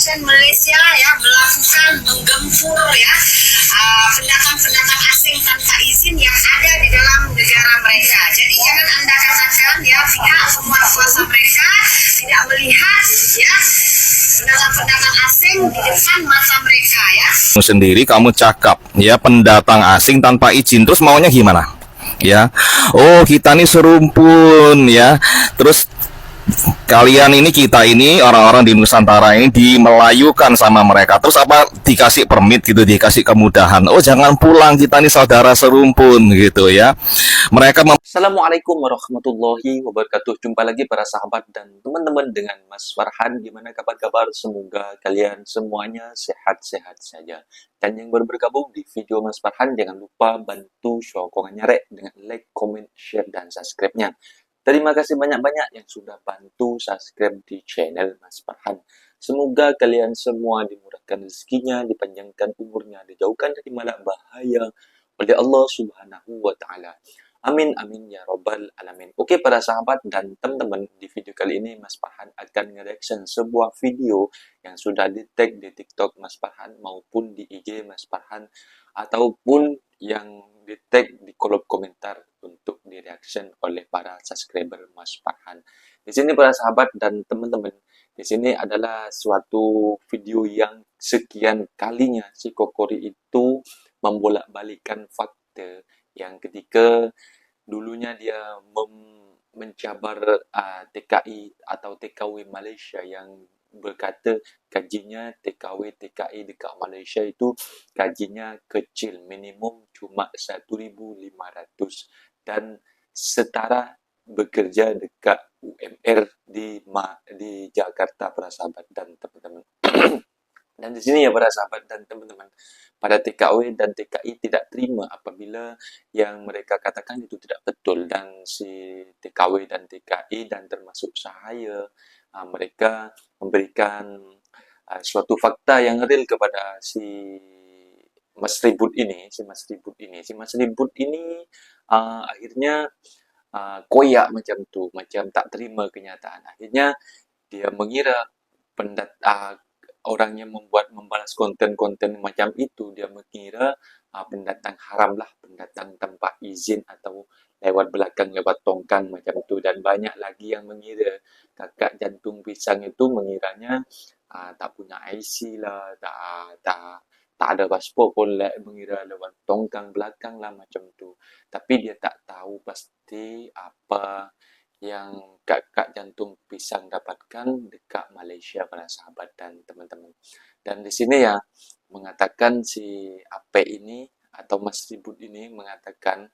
ASN Malaysia ya melakukan menggempur ya pendatang-pendatang asing tanpa izin yang ada di dalam negara mereka. Jadi jangan Anda katakan ya pihak penguasa mereka tidak melihat ya pendatang-pendatang asing di depan mata mereka ya. Sendiri kamu cakap ya pendatang asing tanpa izin, terus maunya gimana? Ya, oh kita nih serumpun ya, terus kalian ini, kita ini orang-orang di Nusantara ini dimelayukan sama mereka, terus apa dikasih permit gitu, dikasih kemudahan, oh jangan pulang, kita nih saudara serumpun gitu ya. Mereka Assalamualaikum warahmatullahi wabarakatuh. Jumpa lagi para sahabat dan teman-teman dengan Mas Farhan. Gimana kabar-kabar? Semoga kalian semuanya sehat-sehat saja. Dan yang baru bergabung di video Mas Farhan, jangan lupa bantu sokongannya rek dengan like, comment, share, dan subscribe-nya. Terima kasih banyak-banyak yang sudah bantu subscribe di channel Mas Farhan. Semoga kalian semua dimurahkan rezekinya, dipanjangkan umurnya, dijauhkan dari malapetaka oleh Allah Subhanahu wa Ta'ala. Amin amin ya robbal alamin. Oke para sahabat dan teman-teman, di video kali ini Mas Farhan akan nge-reaction sebuah video yang sudah di-tag di TikTok Mas Farhan maupun di IG Mas Farhan, ataupun yang di-tag di kolom komentar untuk di-reaction oleh para subscriber Mas Farhan. Di sini para sahabat dan teman-teman, di sini adalah suatu video yang sekian kalinya si Kokori itu membolak-balikan fakta yang ketika dulunya dia mencabar TKI atau TKW Malaysia yang berkata gajinya TKW TKI dekat Malaysia itu gajinya kecil, minimum cuma 1.500 dan setara bekerja dekat UMR di Jakarta para sahabat dan teman-teman. Dan di sini ya para sahabat dan teman-teman, pada TKW dan TKI tidak terima apabila yang mereka katakan itu tidak betul, dan si TKW dan TKI dan termasuk saya, mereka memberikan suatu fakta yang real kepada si Mas Ribut ini. Si Mas Ribut ini akhirnya koyak macam tu, macam tak terima kenyataan. Akhirnya dia mengira orang yang membalas konten-konten macam itu, dia mengira pendatang haram lah, pendatang tanpa izin atau lewat belakang, lewat tongkang macam itu. Dan banyak lagi yang mengira kakak jantung pisang itu mengiranya tak punya IC lah, tak ada paspor pun lah, mengira lewat tongkang belakang lah macam itu. Tapi dia tak tahu pasti apa yang kakak jantung pisang dapatkan dekat Malaysia para sahabat dan teman-teman. Dan di sini ya mengatakan si AP ini atau Mas Ribut ini mengatakan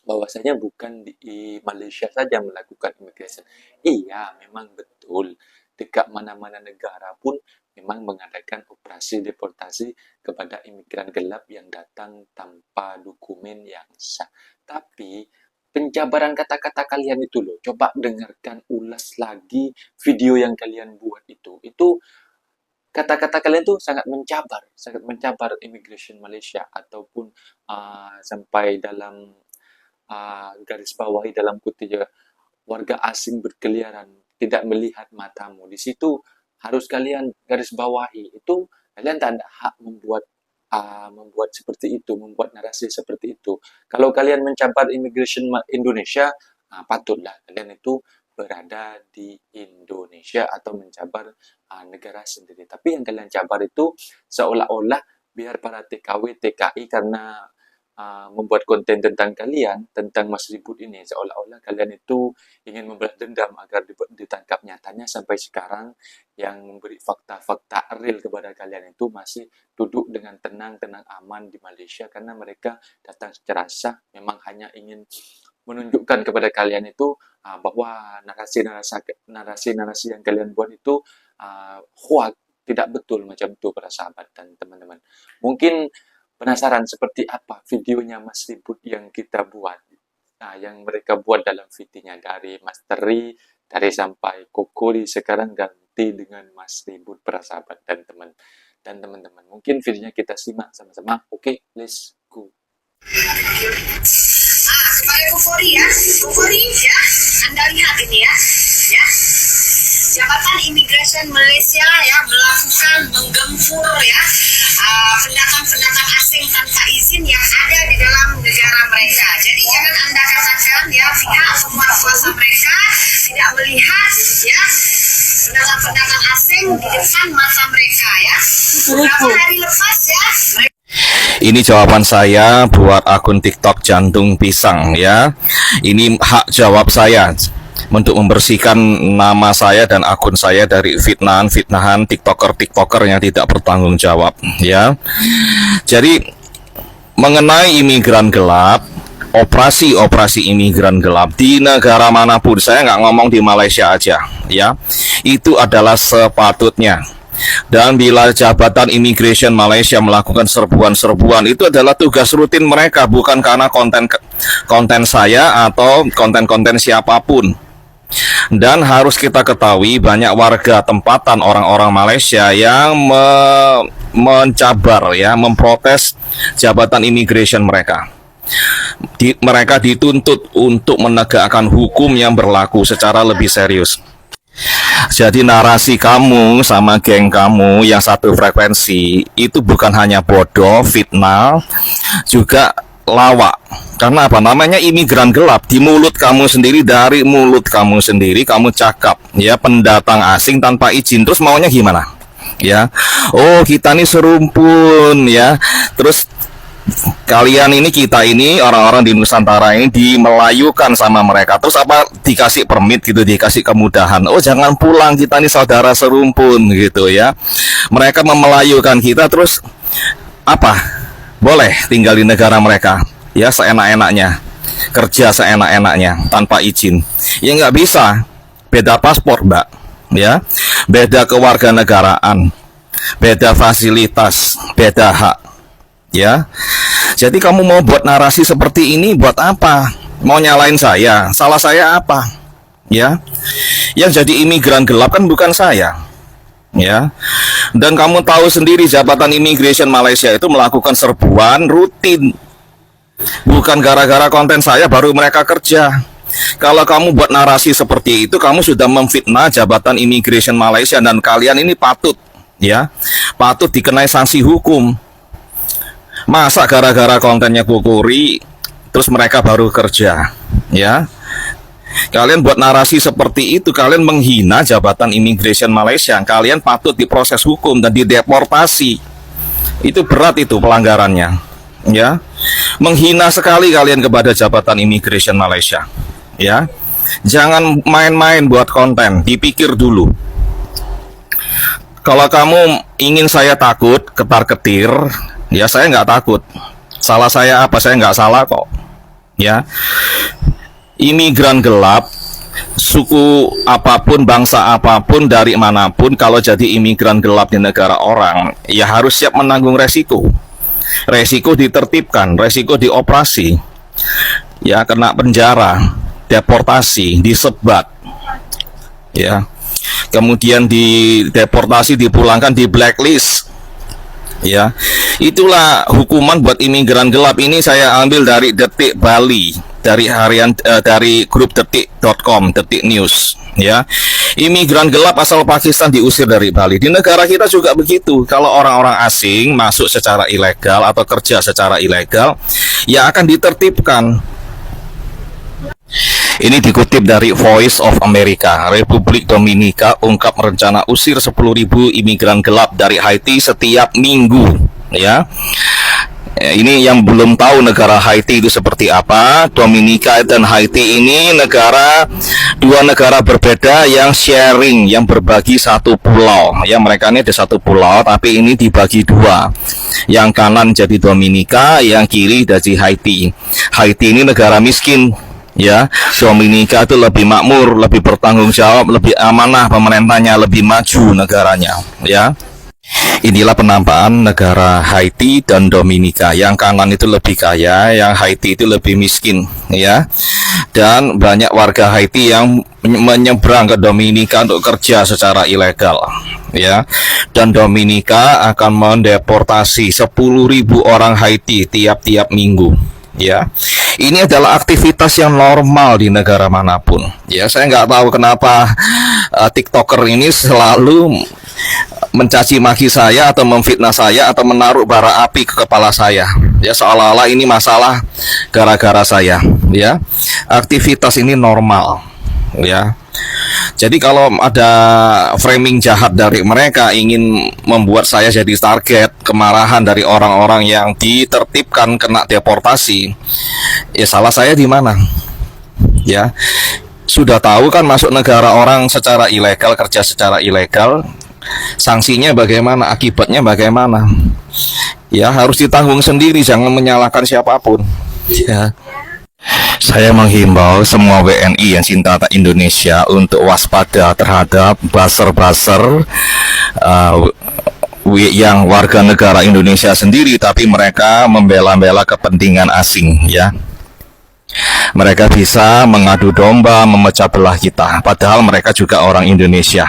bahwasanya bukan di Malaysia saja melakukan immigration. Iya, memang betul. Dekat mana-mana negara pun memang mengadakan operasi deportasi kepada imigran gelap yang datang tanpa dokumen yang sah. Tapi penjabaran kata-kata kalian itu loh, coba dengarkan ulas lagi video yang kalian buat itu. Itu kata-kata kalian tuh sangat mencabar immigration Malaysia, ataupun sampai dalam garis bawahi dalam kutip warga asing berkeliaran tidak melihat matamu. Di situ harus kalian garis bawahi, itu kalian tak ada hak membuat seperti itu, membuat narasi seperti itu. Kalau kalian mencabar immigration Indonesia, patutlah kalian itu berada di Indonesia atau mencabar negara sendiri. Tapi yang kalian cabar itu seolah-olah biar para TKW, TKI karena membuat konten tentang kalian, tentang Mas Ribut ini, seolah-olah kalian itu ingin membalas dendam agar ditangkap. Nyatanya sampai sekarang yang memberi fakta-fakta real kepada kalian itu masih duduk dengan tenang aman di Malaysia, karena mereka datang secara sah, memang hanya ingin menunjukkan kepada kalian itu bahwa narasi-narasi yang kalian buat itu hoax, tidak betul macam itu para sahabat dan teman-teman. Mungkin penasaran seperti apa videonya Mas Ribut yang kita buat, yang mereka buat dalam videonya, dari Masteri, dari sampai Kokori, sekarang ganti dengan Mas Ribut para sahabat dan teman-teman. Mungkin videonya kita simak sama-sama. Oke, let's go. Kepada Kokori ya, Anda lihat ini ya. Jabatan Imigrasi Malaysia ya melakukan menggempur ya pendatang-pendatang asing tanpa izin yang ada di dalam negara mereka. Jadi jangan Anda katakan ya pihak penguasa mereka tidak melihat ya pendatang-pendatang asing di depan mata mereka ya. Beberapa hari lepas ya Ini jawaban saya buat akun TikTok Jantung Pisang ya. Ini hak jawab saya untuk membersihkan nama saya dan akun saya dari fitnahan TikToker yang tidak bertanggung jawab ya. Jadi mengenai imigran gelap, operasi imigran gelap di negara manapun, saya nggak ngomong di Malaysia aja ya, itu adalah sepatutnya. Dan bila Jabatan Immigration Malaysia melakukan serbuan-serbuan, itu adalah tugas rutin mereka, bukan karena konten saya atau konten siapapun. Dan harus kita ketahui banyak warga tempatan orang-orang Malaysia yang mencabar ya, memprotes Jabatan Immigration mereka. Mereka dituntut untuk menegakkan hukum yang berlaku secara lebih serius. Jadi narasi kamu sama geng kamu yang satu frekuensi itu bukan hanya bodoh, fitnah, juga lawak. Karena apa? Namanya imigran gelap. Di mulut kamu sendiri, dari mulut kamu sendiri kamu cakap ya, pendatang asing tanpa izin. Terus maunya gimana? Ya. Oh, kita nih serumpun ya. Terus kalian ini, kita ini, orang-orang di Nusantara ini dimelayukan sama mereka. Terus apa, dikasih permit gitu, dikasih kemudahan. Oh, jangan pulang, kita ini saudara serumpun gitu ya. Mereka memelayukan kita, terus apa? Boleh tinggal di negara mereka ya seenak-enaknya, kerja seenak-enaknya tanpa izin. Ya nggak bisa. Beda paspor, Mbak ya. Beda kewarganegaraan, beda fasilitas, beda hak ya. Jadi kamu mau buat narasi seperti ini buat apa? Mau nyalain saya? Salah saya apa? Ya. Yang jadi imigran gelap kan bukan saya. Ya. Dan kamu tahu sendiri Jabatan Immigration Malaysia itu melakukan serbuan rutin. Bukan gara-gara konten saya baru mereka kerja. Kalau kamu buat narasi seperti itu, kamu sudah memfitnah Jabatan Immigration Malaysia, dan kalian ini patut ya, patut dikenai sanksi hukum. Masa gara-gara kontennya kukuri terus mereka baru kerja ya? Kalian buat narasi seperti itu, kalian menghina Jabatan Immigration Malaysia. Kalian patut diproses hukum dan dideportasi. Itu berat, itu pelanggarannya ya. Menghina sekali kalian kepada Jabatan Immigration Malaysia ya. Jangan main-main buat konten, dipikir dulu. Kalau kamu ingin saya takut, ketar-ketir, ya saya nggak takut. Salah saya apa? Saya nggak salah kok ya. Imigran gelap, suku apapun, bangsa apapun, dari manapun, kalau jadi imigran gelap di negara orang, ya harus siap menanggung resiko. Resiko ditertibkan, resiko dioperasi ya, kena penjara, deportasi, disebat ya, kemudian dideportasi, dipulangkan, di blacklist ya. Itulah hukuman buat imigran gelap. Ini saya ambil dari Detik Bali, dari dari grup detik.com, Detik News ya. Imigran gelap asal Pakistan diusir dari Bali. Di negara kita juga begitu. Kalau orang-orang asing masuk secara ilegal atau kerja secara ilegal, ya akan ditertibkan. Ini dikutip dari Voice of America. Republik Dominika ungkap rencana usir 10.000 imigran gelap dari Haiti setiap minggu ya. Ini yang belum tahu negara Haiti itu seperti apa. Dominika dan Haiti ini dua negara berbeda yang sharing, yang berbagi satu pulau ya. Mereka ini ada satu pulau tapi ini dibagi dua. Yang kanan jadi Dominika, yang kiri jadi Haiti. Haiti ini negara miskin ya. Dominika itu lebih makmur, lebih bertanggung jawab, lebih amanah pemerintahnya, lebih maju negaranya ya. Inilah penampakan negara Haiti dan Dominika. Yang kanan itu lebih kaya, yang Haiti itu lebih miskin ya. Dan banyak warga Haiti yang menyeberang ke Dominika untuk kerja secara ilegal ya. Dan Dominika akan mendeportasi 10.000 orang Haiti tiap-tiap minggu ya. Ini adalah aktivitas yang normal di negara manapun ya. Saya nggak tahu kenapa TikToker ini selalu mencaci maki saya atau memfitnah saya atau menaruh bara api ke kepala saya, ya, seolah-olah ini masalah gara-gara saya, ya. Aktivitas ini normal, ya. Jadi kalau ada framing jahat dari mereka ingin membuat saya jadi target kemarahan dari orang-orang yang ditertibkan kena deportasi, ya salah saya di mana? Ya, sudah tahu kan masuk negara orang secara ilegal, kerja secara ilegal, sanksinya bagaimana, akibatnya bagaimana, ya harus ditanggung sendiri, jangan menyalahkan siapapun, ya. Saya menghimbau semua WNI yang cinta Indonesia untuk waspada terhadap buzzer-buzzer yang warga negara Indonesia sendiri tapi mereka membela-bela kepentingan asing, ya. Mereka bisa mengadu domba, memecah belah kita, padahal mereka juga orang Indonesia,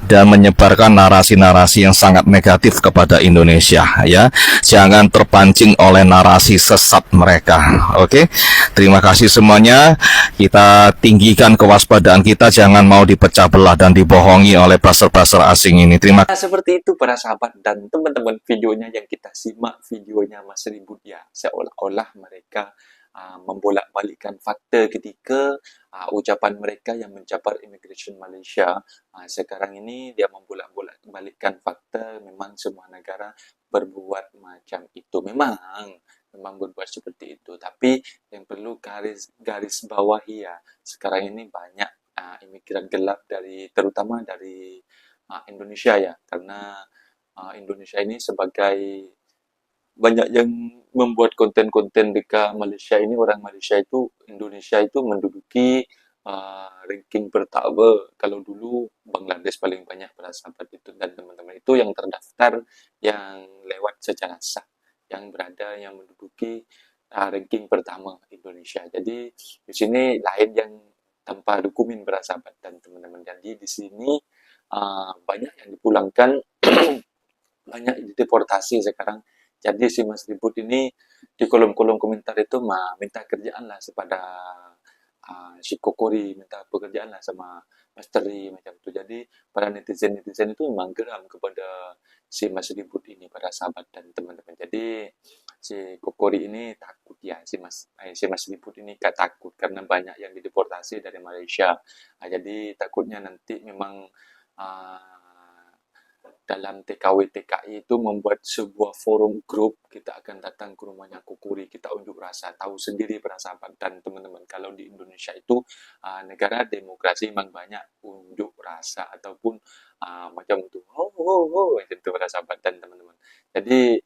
dan menyebarkan narasi-narasi yang sangat negatif kepada Indonesia, ya. Jangan terpancing oleh narasi sesat mereka. Oke, terima kasih semuanya. Kita tinggikan kewaspadaan kita, jangan mau dipecah belah dan dibohongi oleh buzzer-buzzer asing ini. Terima Nah, seperti itu para sahabat dan teman-teman, videonya yang kita simak, videonya Mas Ribut ya, seolah-olah mereka membolak-balikkan fakta ketika ucapan mereka yang mencabar Immigration Malaysia. Sekarang ini dia membolak-balikkan fakta, memang semua negara berbuat macam itu. Memang berbuat seperti itu. Tapi yang perlu garis bawahi ya, sekarang ini banyak imigran gelap terutama dari Indonesia ya, karena Indonesia ini sebagai banyak yang membuat konten-konten dekat Malaysia ini, orang Malaysia itu, Indonesia itu menduduki ranking pertama. Kalau dulu Bangladesh paling banyak para sahabat itu dan teman-teman itu yang terdaftar, yang lewat secara sah, yang menduduki ranking pertama Indonesia. Jadi di sini lain yang tanpa dokumen para sahabat dan teman-teman. Jadi di sini banyak yang dipulangkan, banyak yang dideportasi sekarang. Jadi si Mas Ribut ini di kolom-kolom komentar itu minta kerjaan lah kepada si Kokori, minta pekerjaan lah sama Mas Teri macam itu. Jadi para netizen-netizen itu memang geram kepada si Mas Ribut ini, para sahabat dan teman-teman. Jadi si Kokori ini takut ya, si Mas Ribut ini takut karena banyak yang dideportasi dari Malaysia. Jadi takutnya nanti memang dalam TKW-TKI itu membuat sebuah forum grup, kita akan datang ke rumahnya Kokori, kita unjuk rasa. Tahu sendiri para sahabat dan teman-teman, kalau di Indonesia itu negara demokrasi memang banyak unjuk rasa ataupun macam itu, itu para sahabat dan teman-teman. Jadi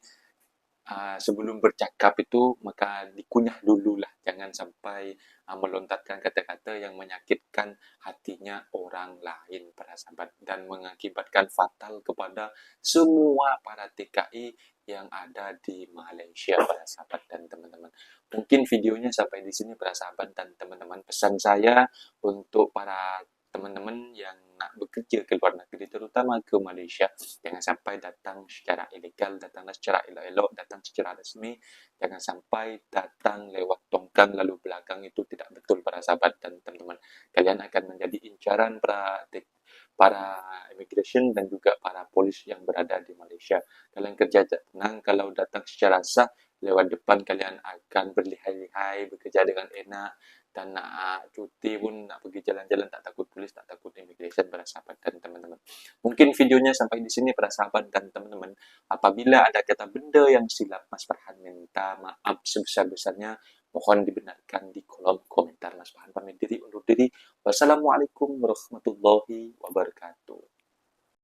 sebelum bercakap itu maka dikunyah dulu lah, jangan sampai melontarkan kata-kata yang menyakitkan hatinya orang lain para sahabat dan mengakibatkan fatal kepada semua para TKI yang ada di Malaysia para sahabat dan teman-teman. Mungkin videonya sampai di sini para sahabat dan teman-teman. Pesan saya untuk para teman-teman yang nak bekerja ke luar negeri, terutama ke Malaysia, jangan sampai datang secara ilegal, datanglah secara elok-elok, datang secara resmi, jangan sampai datang lewat tongkang lalu belakang. Itu tidak betul para sahabat dan teman-teman. Kalian akan menjadi incaran para immigration dan juga para polis yang berada di Malaysia. Kalian kerja tenang, kalau datang secara sah, lewat depan kalian akan berlihai-lihai, bekerja dengan enak, dan nak cuti pun, nak pergi jalan-jalan tak takut polis, tak takut immigration para sahabat dan teman-teman. Mungkin videonya sampai di sini para sahabat dan teman-teman. Apabila ada kata benda yang silap, Mas Farhan minta maaf sebesar-besarnya. Mohon dibenarkan di kolom komentar. Mas Farhan pamit diri, undur diri. Wassalamualaikum warahmatullahi wabarakatuh.